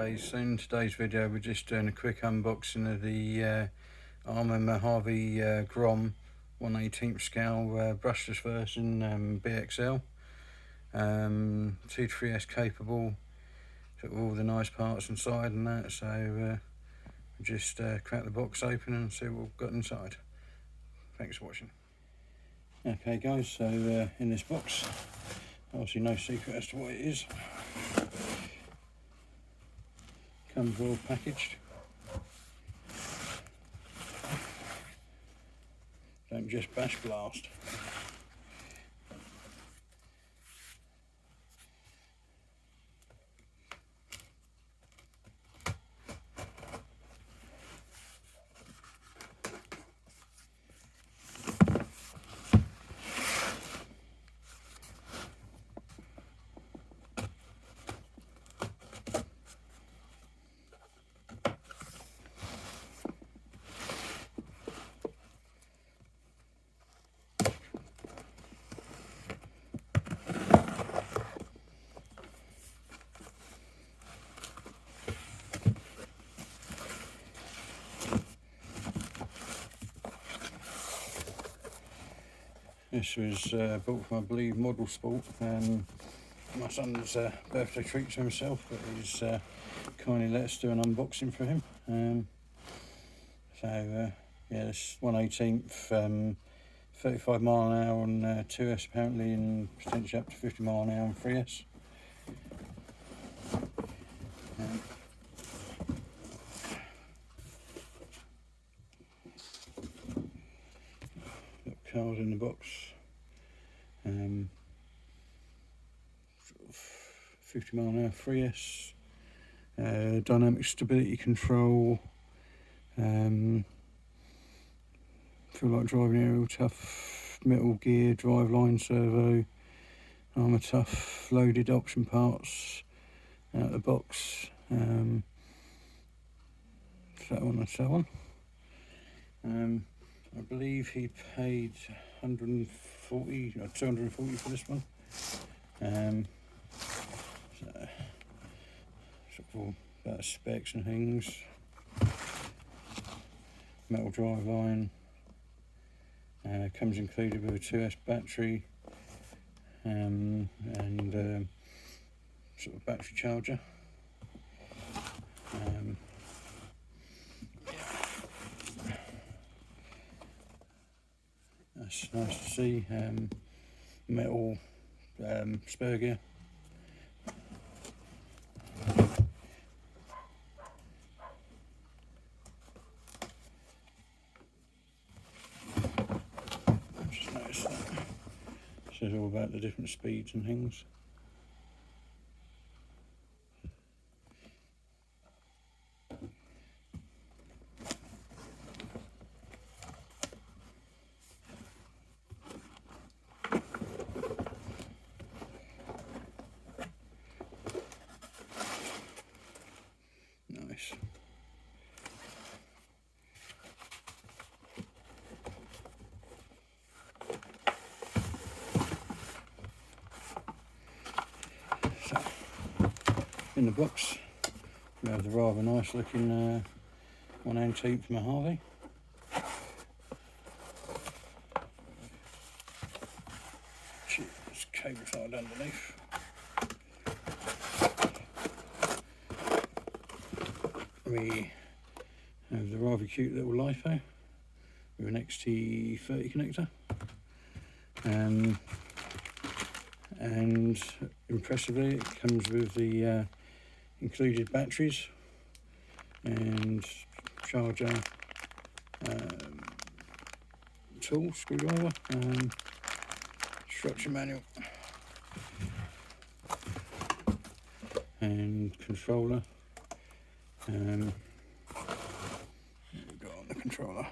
Okay, so in today's video we're just doing a quick unboxing of the Arma Mojave Grom 1/18 scale brushless version BXL, 2 to 3S capable, got all the nice parts inside and that, so just crack the box open and see what we've got inside. Thanks for watching. Okay guys, so in this box, obviously no secret as to what it is. Comes all packaged. Don't just bash blast. This was bought from, I believe, Model Sport. My son's birthday treat to himself, but he's kindly let us do an unboxing for him. Yeah, this 1/18, 35 mile an hour on 2S apparently, and potentially up to 50 mile an hour on 3S. Got card in the box. 50 mile an hour 3S, dynamic stability control, feel like driving aerial, tough metal gear, driveline servo, armour tough, loaded option parts out of the box, so on and so on. I believe he paid 140 or 240 for this one. So sort of all about specs and things. Metal drive line, comes included with a 2S battery, and sort of battery charger. That's nice to see. Metal spur gear. Just noticed that. It says all about the different speeds and things. Nice. So, in the box we have the rather nice looking 1/18 Mojave. It's cable tied underneath. We have the rather cute little LiFo with an XT30 connector, and impressively it comes with the included batteries and charger, tool, screwdriver, instruction manual and controller. We've got on the controller,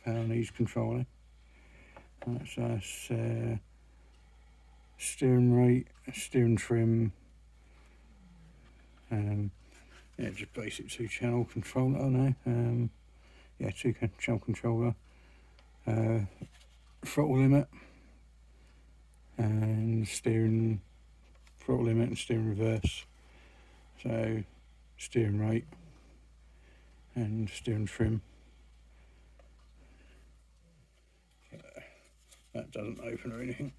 power needs controller. That's us, steering rate, steering trim, yeah, just basic 2-channel controller. Oh no, yeah, 2-channel controller, throttle limit, and steering, throttle limit and steering reverse. So steering rate and steering trim. That doesn't open or anything.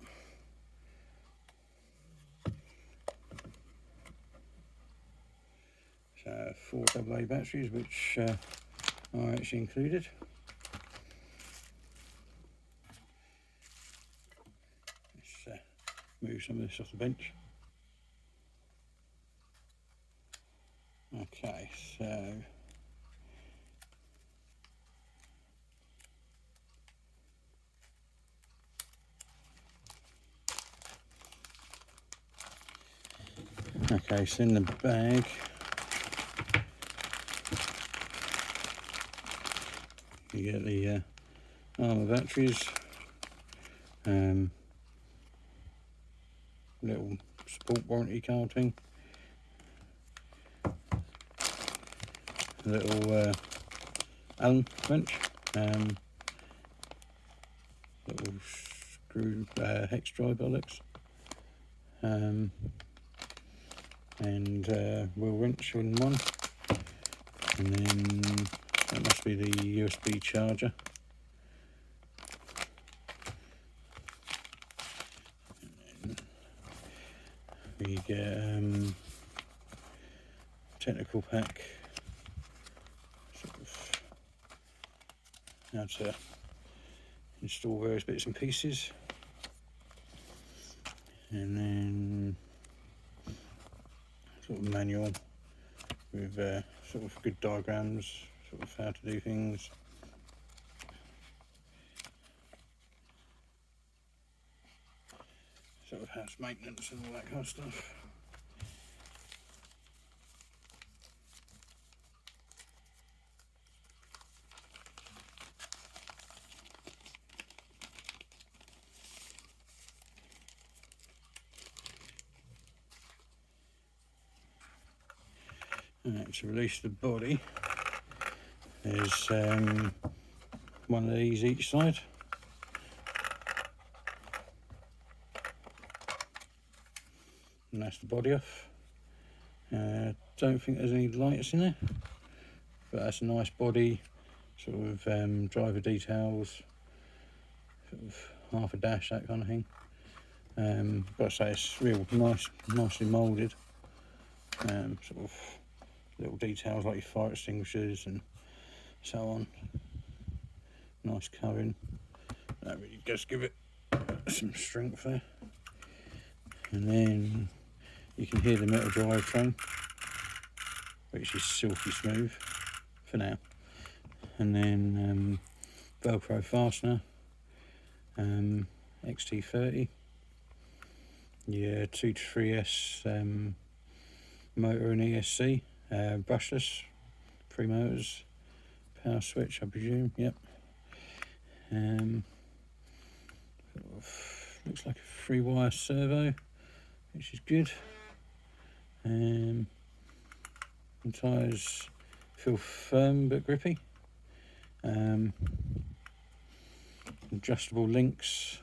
So 4 AA batteries, which are actually included. Let's move some of this off the bench. Okay, so in the bag you get the arma batteries, little sport warranty card thing, a little Allen wrench, little screw hex drive bollocks, and wheel wrench in one, and then that must be the USB charger. And then we get technical pack, sort of how to install various bits and pieces, and then sort of manual with sort of good diagrams, sort of how to do things. Sort of house maintenance and all that kind of stuff. To release the body, there's one of these each side. And that's the body off. Don't think there's any lights in there, but that's a nice body, sort of driver details, sort of half a dash, that kind of thing. Got to say it's real nice, nicely moulded. Sort of little details like your fire extinguishers and so on. Nice covering. That really does give it some strength there. And then you can hear the metal drivetrain, which is silky smooth for now. And then Velcro fastener, XT30, yeah, 2 to 3S motor and ESC, brushless, 3 motors, power switch, I presume. Yep. Looks like a 3-wire servo, which is good. The tyres feel firm but grippy. Adjustable links.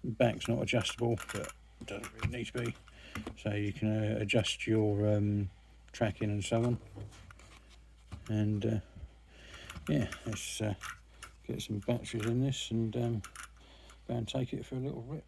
Back's not adjustable, but it doesn't really need to be. So you can adjust your tracking and so on. And yeah, let's get some batteries in this and go and take it for a little rip.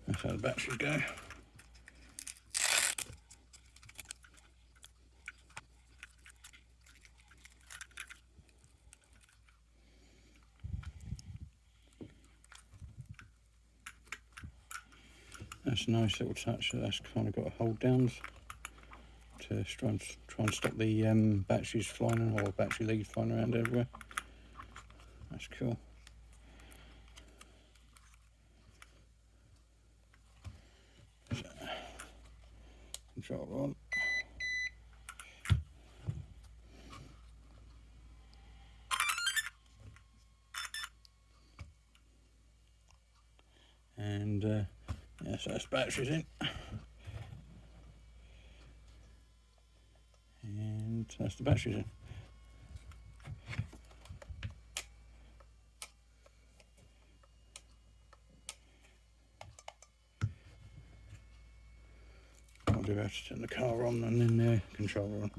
That's how the batteries go. That's a nice little touch that that's kind of got hold downs to try and stop the batteries flying or battery leads flying around everywhere. That's cool. So, control on. yeah, so that's batteries in, and that's the batteries in. I'll do have to turn the car on and then the controller on.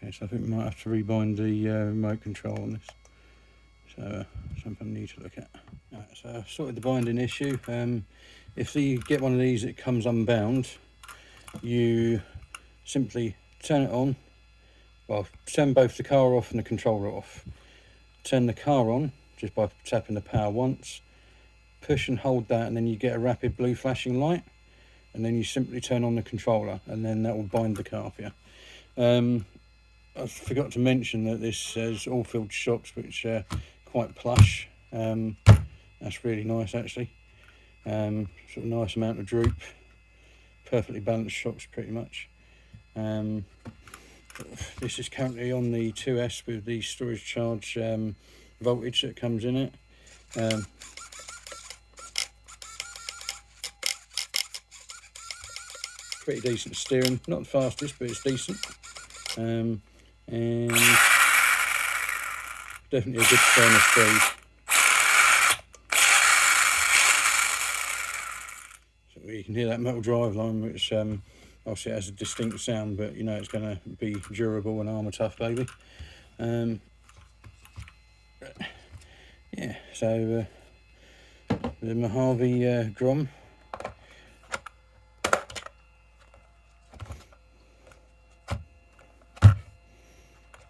Okay, so I think we might have to rebind the remote control on this. So something I need to look at. Right, so I've sorted the binding issue. If you get one of these that comes unbound, you simply turn it on. Well, turn both the car off and the controller off. Turn the car on just by tapping the power once. Push and hold that, and then you get a rapid blue flashing light. And then you simply turn on the controller, and then that will bind the car for you. I forgot to mention that this has all-filled shocks, which are quite plush. That's really nice, actually. Sort of nice amount of droop, perfectly balanced shocks, pretty much. This is currently on the 2S with the storage charge voltage that comes in it. Pretty decent steering, not the fastest, but it's decent. And definitely a good burner speed. So you can hear that metal drive line, which obviously has a distinct sound, but you know it's going to be durable and armour tough, baby. Yeah, so the Mojave Grom.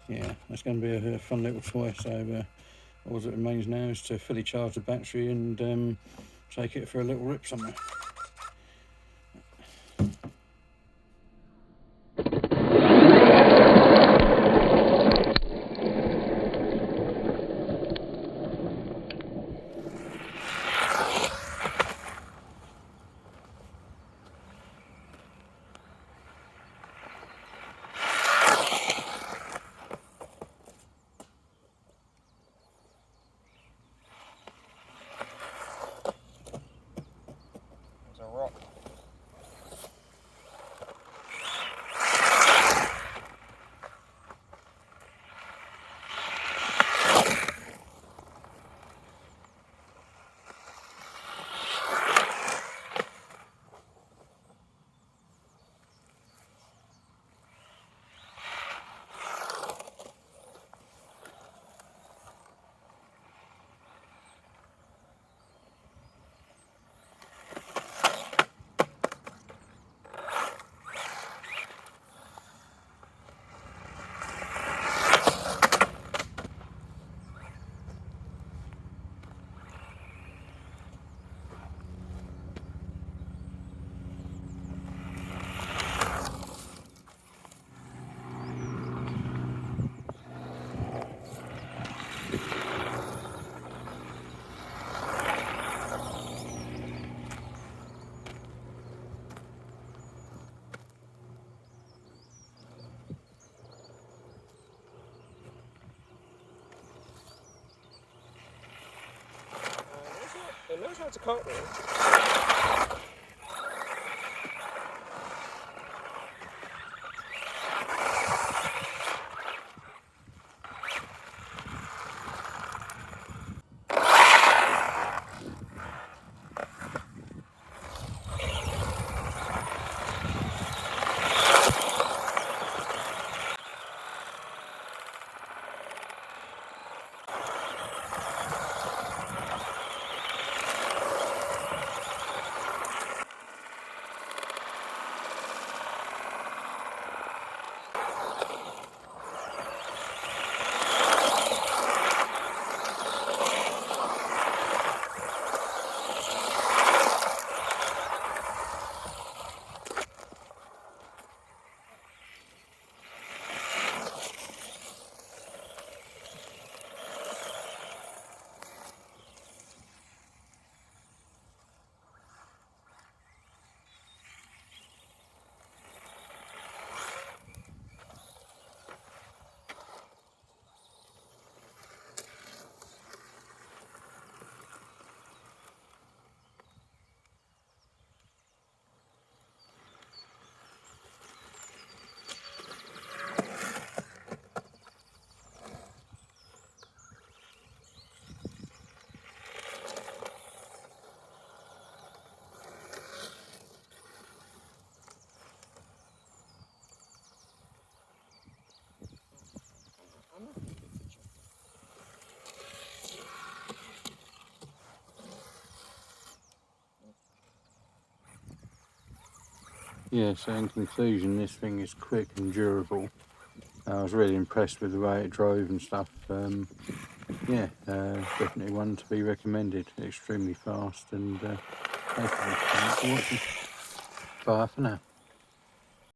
Yeah, that's going to be a fun little toy. So all that remains now is to fully charge the battery and take it for a little rip somewhere. There's a rock. It knows how to cartwheel. yeah, so in conclusion, this thing is quick and durable. I was really impressed with the way it drove and stuff. Yeah, definitely one to be recommended. Extremely fast and thanks for watching. Bye for now.